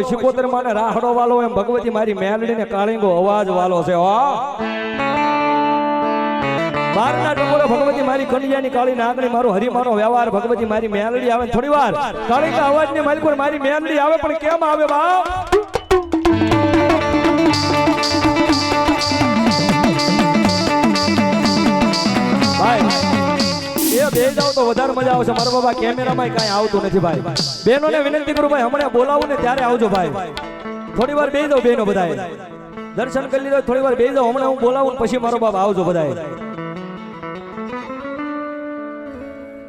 કોઈ શિકોતર માને રાહડો વાલો એમ ભગવતી મારી મેલડીને કાળીંગો અવાજ વાલો છે હો બારના ટકોરે ભગવતી મારી કન્યાની કાળી નાગણી મારો હરિમાનો વ્યવહાર ભગવતી મારી મેલડી આવે થોડી વાર કાળીંગા અવાજની માલિકોર મારી મેલડી આવે પણ કેમ આવે બાપ ભાઈ એ બે જાવ તો વધારે મજા આવશે મારો બાબા કેમેરામાં કાંઈ આવતું નથી ભાઈ બહેનોને વિનંતી કરું ભાઈ હમણાં બોલાવું ને ત્યારે આવજો ભાઈ થોડી વાર બેસી જાવ બહેનો બધાએ દર્શન કરી લીધો થોડી વાર બેસી જાવ હમણાં હું બોલાવું પછી મારો બાપ આવજો બધાએ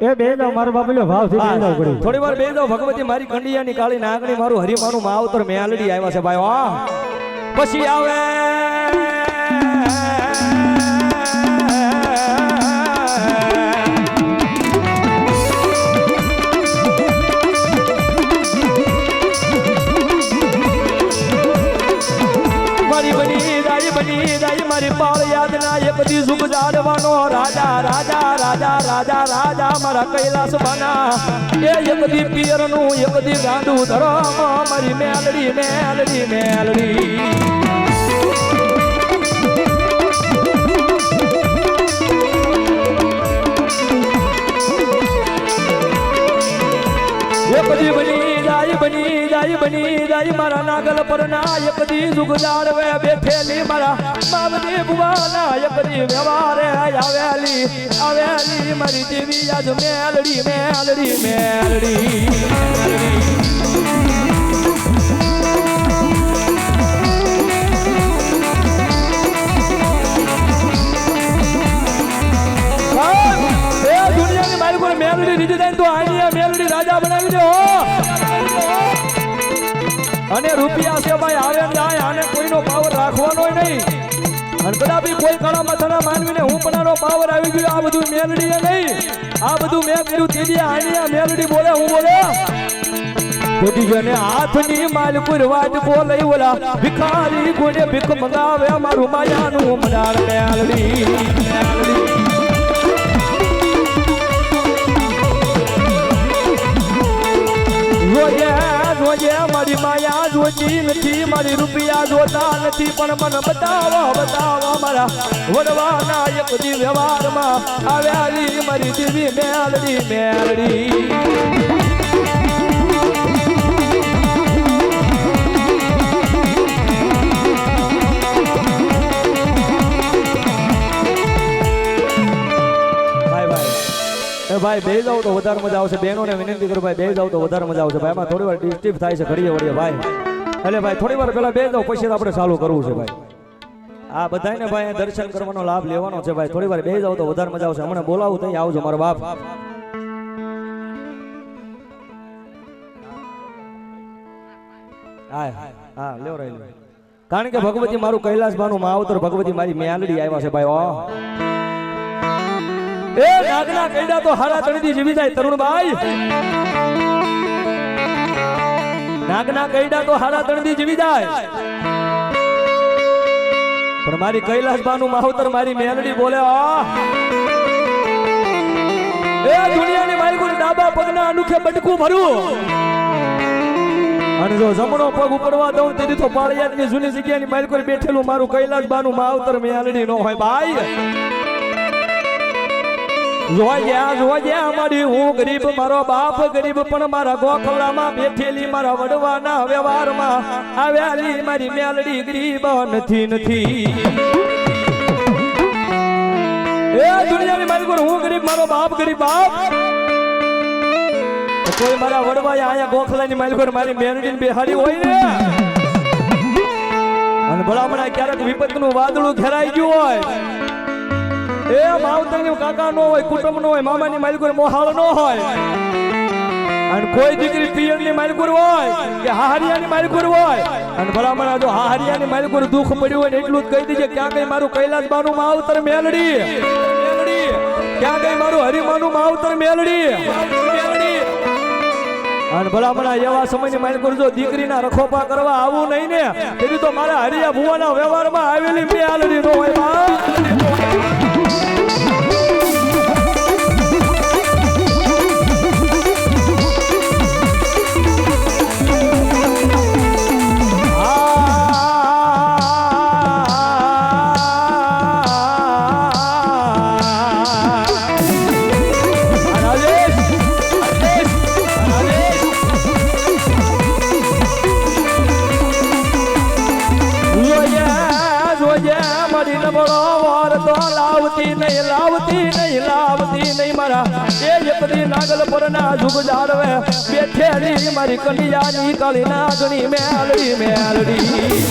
એ બે જાવ મારો બાપ લ્યો ભાવ થી બેસી જાવ પડી થોડી વાર બેસી જાવ ભગવતી મારી કંડિયાની કાળી નાગણી મારું હરિમાનું માવતર મેલડી આવ્યા છે ભાઈ વાહ પછી આવે મારી પાળ યાદ ના એક દી સુખ જાડવાનો રાજા રાજા રાજા રાજા રાજા મારા કૈલાસ બાના એ એક દી પિયર નું એક દી ગાંડું ધરમ મારી મેલડી મેલડી મેલડી બની જાય મારા નાગલ પર ના એક દી સુખ જાડવે બેઠેલી મારા બાબજી ભુવાના એક દી વ્યવહારે આવેલી આવેલી મારી દેવી આજ મેલડી મેલડી મેલડી દુનિયાની મારી કોઈ મેલડી રીતી જાય તો આની મેલડી રાજા બનાવી દે અને રૂપિયા છે ભાઈ આવે જાય આને કોઈનો પાવર રાખવાનો નહીં અને કદાપી કોઈ કાળા માથાના માનવીને હું પણાનો પાવર આવી ગયો આ બધું મેલડી નહીં આ બધું મેં કર્યું તેજી આની મેલડી બોલે હું બોલે તેજી જને હાથની માલકુર વાટકો લઈ ઓલા ભિખારી કોને ભીખ મંગાવે મારું માયાનું મનાર મેલડી મેલડી જોજે મારી માયા જોતી નથી મારી રૂપિયા જોતા નથી પણ મને બતાવો બતાવો મારા વડવાના એક દી વ્યવહારમાં આવેલી મારી દેવી મેલડી મેલડી ભાઈ બે જાવ તો વધારે મજા આવશે બહેનોને વિનંતી કરું ભાઈ બે જાવ તો વધારે મજા આવશે ભાઈ એમાં થોડી વાર ડિસ્ટર્બ થાય છે ઘડીએ વળીએ ભાઈ એટલે ભાઈ થોડી વાર પહેલા બે જાવ પછી આપણે ચાલુ કરવું છે ભાઈ આ બધાને ભાઈ દર્શન કરવાનો લાભ લેવાનો છે ભાઈ થોડી વાર બે જાવ તો વધારે મજા આવશે હમણાં બોલાવું તઈ આવજો મારો બાપ હા લેવ રહી કારણ કે ભગવતી મારું કૈલાસ બાનું માવતર ભગવતી મારી મેલડી આવ્યા છે ભાઈ એ નાગના કૈડા તો હારા તણદી જીવી જાય તરુણભાઈ નાગના કૈડા તો હારા તણદી જીવી જાય પણ મારી કૈલાસ બાનું માવતર મારી મેલડી બોલે એ દુનિયાની મારી કોઈ ડાબા પગના અનુખે બટકું ભરું અને જો જમણો પગ ઉપડવા દઉં તેથી તો પાળિયાદની જૂની જગ્યાની મારી કોઈ બેઠેલું મારું કૈલાસ બાનું માવતર મેલડી નો હોય ભાઈ જોજે અમારી હું ગરીબ મારો બાપ ગરીબ પણ મારા ગોખલામાં બેઠેલી મારા વડવાના વ્યવહારમાં આવેલી મારી મેલડી ગરીબ નથી નથી એ દુનિયાની મારી કોઈ હું ગરીબ મારો બાપ ગરીબ બાપ કોઈ મારા વડવા આયા ગોખલાની મારી કોઈ મારી મેલડી બેહાડી હોય ને અને ભલામણા ક્યારેક વિપતનું વાદળું ઘેરાઈ ગયું હોય એ માવતરની કાકા નો હોય કુટુંબ નો હોય મામાની માલિકોર મોહાળ નો હોય અને કોઈ દીકરી પિયરની માલિકોર હોય કે હાહરિયાની માલિકોર હોય અને ભલામણા જો હાહરિયાની માલિકોર દુઃખ પડ્યું હોય ને એટલું જ કહી દીજે ક્યાં ગઈ મારું કૈલાસ બાનું માવતર મેલડી મેલડી ક્યાં ગઈ મારું હરિમાનું માવતર મેલડી મેલડી અને ભલામણા એવા સમયની માલિકોર જો દીકરીના રખોપા કરવા આવું નહીં ને તેથી તો મારા હરિયા ભુવાના વ્યવહારમાં આવેલી મેલડી નો હોય જોજે મારી નબળો વાર તો લાવતી નહીં મારા એ એકદી નાગલ પર ના જુગ જાળવે બેઠેલી મારી કન્યાની કાળી નાગણી મેલડી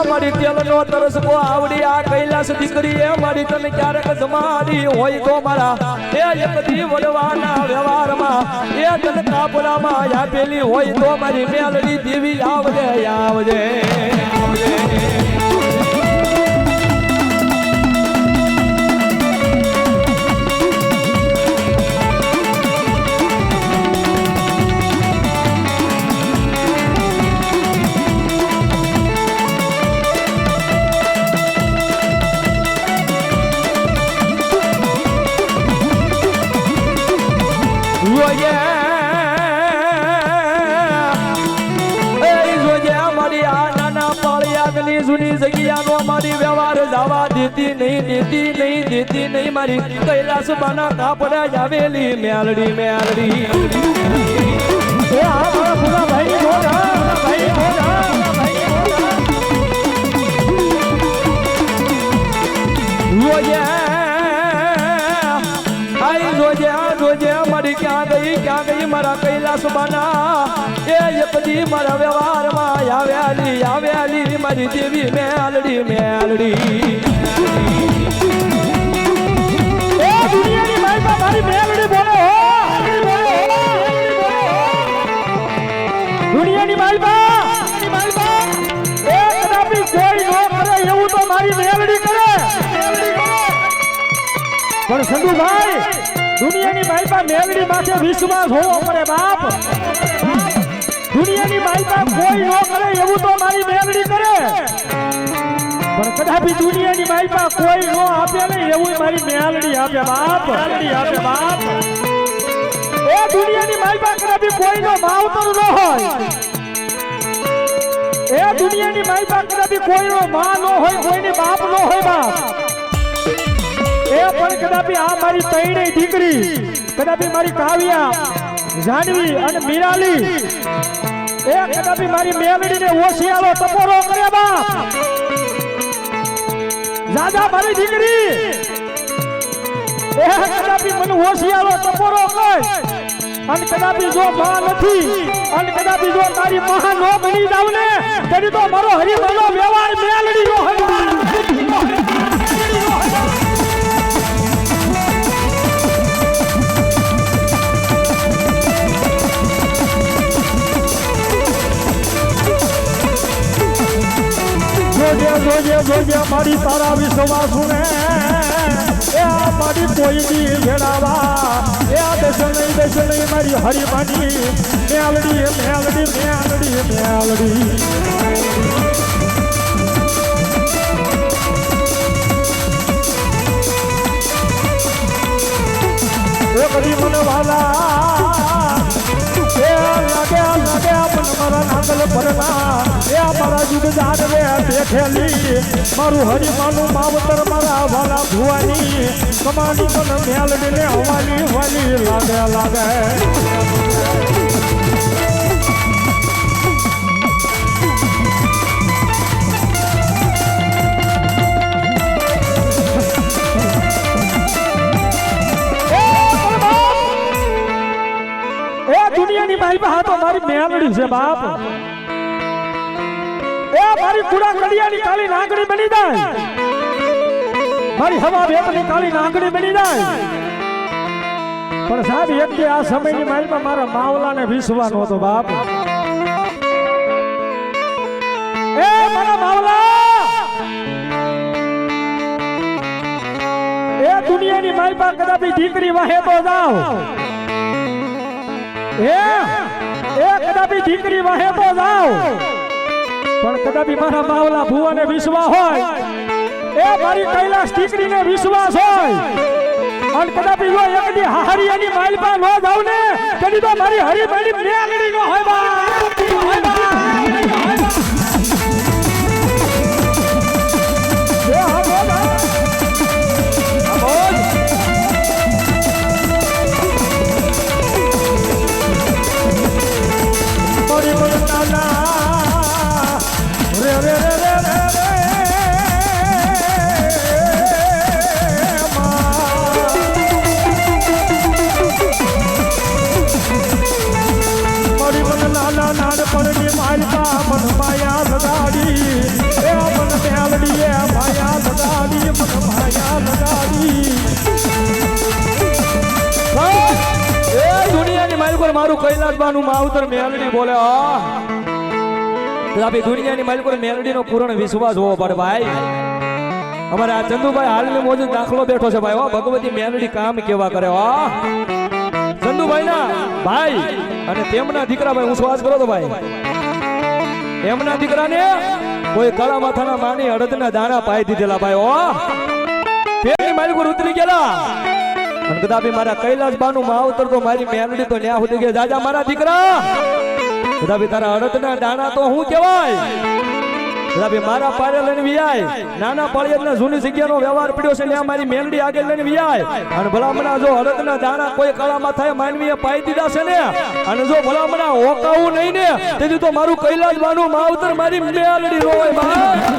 મારી તેલનો તરસકો આવડી આ કૈલાસ દીકરી એ મારી તને ક્યારેક જમાડી હોય તો મારા એ એકદી વડવાના વ્યવહારમાં એ તને કાપડામાં આપેલી હોય તો મારી મેલડી દેવી આવજે જૂની જગ્યાનો મારી વ્યવહાર જવા દેતી નહીં મારી કૈલાસ માના કાપડા આવેલી મેલડી એ આ મારા પૂરા ભાઈ જોજે મારી ક્યાં ગઈ મારા કૈલાસ માના એ એકદી મારા વ્યવહારમાં આવેલી મારી દેવી મેલડી એ દુનિયાની માલપા મારી મેલડી બોલો દુનિયાની માલપા એ કદાપી કોઈ નો કરે એવું તો મારી મેલડી કરે પણ સંધુભાઈ દુનિયાની માલપા મેલડી માથે વિશ્વાસ હોવો પડે બાપ દુનિયાની માલપા કોઈ નો કરે એવું તો મારી મેલડી કરે પણ કદાપી દુનિયાની માલપા કોઈ નો આપે નહીં એવું મારી મેલડી આપે બાપ એ દુનિયાની માલપા કદાપી કોઈનો માવતર ન હોય એ દુનિયાની માલપા કદાપી કોઈનો માં ન હોય કોઈની બાપ ન હોય બાપ એ પણ કદાપી આ મારી તૈણી દીકરી કદાપી મારી કાવ્યા જાનવી અને મીરાલી એ કદાપી મારી મેલડીને ઓશિયાળો ટપોરો કરે બાપ દાદા મારી દીકરી એ કદાપી મને ઓશિયાળો ટપોરો કરે અને કદાપી જો માં નથી અને કદાપી જો તારી માં નો બની જાવ ને તેની તો મારો હરિમાનો વ્યવહાર મેલડી નો હોય જોજે મારી તારા વિશ્વાસ ને એ આ મારી કોઈની ભેડાવા એ આ દર્શન નહીં મારી હરિમાની મેલડી એ કદી મને વાલા એ લાગે પણ મારા નાગલ પરના એ મારા જુગ જાડવે બેઠેલી મારું હરિમાનું માવતર મારા વાલા ભુવાની કમાની પણ મેલડીને હવાલી લાગે દુનિયાની માલપા તો મારી મેલડી છે બાપ એ મારી કુડા કડિયાની કાળી નાગણી બની જાય મારી હવા વેતની કાળી નાગણી બની જાય પણ સાહેબ એક આ સમયની માલપા મારા માવલાને વિશ્વાસ નહોતો બાપ એ મારા માવલા એ દુનિયાની માલપા કદાપી દીકરી વાહે તો જાવ એ કદાપી દીકરી વાહે તો જાવ પણ કદાપી મારા માવલા ભુવાને વિશ્વાસ હોય એ મારી કૈલાસ દીકરીને વિશ્વાસ હોય અને કદાચ જો એકદી હારી એની માલ પર નો જાવ ને કદી તો મારી હરી મારી મેલડી નો હોય બા મારું કૈલાસ બાનું માવતર મેલડી બોલે આપી દુનિયાની માલિકો મેલડી નો પૂર્ણ વિશ્વાસ હોવો પડે ભાઈ અમારે આ ચંદુભાઈ હાલની મોજુદ દાખલો બેઠો છે ભાઈ ભગવતી મેલડી કામ કેવા કરે ચંદુભાઈ ના ભાઈ અને તેમના દીકરા ભાઈ હું શ્વાસ કરો તો ભાઈ એમના દીકરાને કોઈ કાળા માથાના માની અડદના દાણા પાઈ દીધેલા ભાઈ પેલી માલિકો ઉતરી ગયેલા અને કદાપી મારા કૈલાસ બાનું માવતર તો મારી મેલડી તો ન્યા સુધી ગયા જાજા મારા દીકરા કદાપી તારા અડદના દાણા તો હું કહેવાય કદાપી મારા પાડે લઈને વિયાય નાના પાળિયાદના જૂની જગ્યાનો વ્યવહાર પડ્યો છે ત્યાં મારી મેલડી આગળ લઈને વિયાય અને ભલામણા જો અડદના દાણા કોઈ કાળા માથાએ માનવીએ પાઈ દીધા છે ને અને જો ભલામણા ઓકાવું નહીં ને તેથી તો મારું કૈલાસ બાનું માવતર મારી મેલડી રોય ભાઈ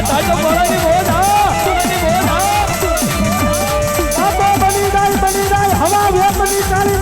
તાજો બોલાવી બોલ કાળી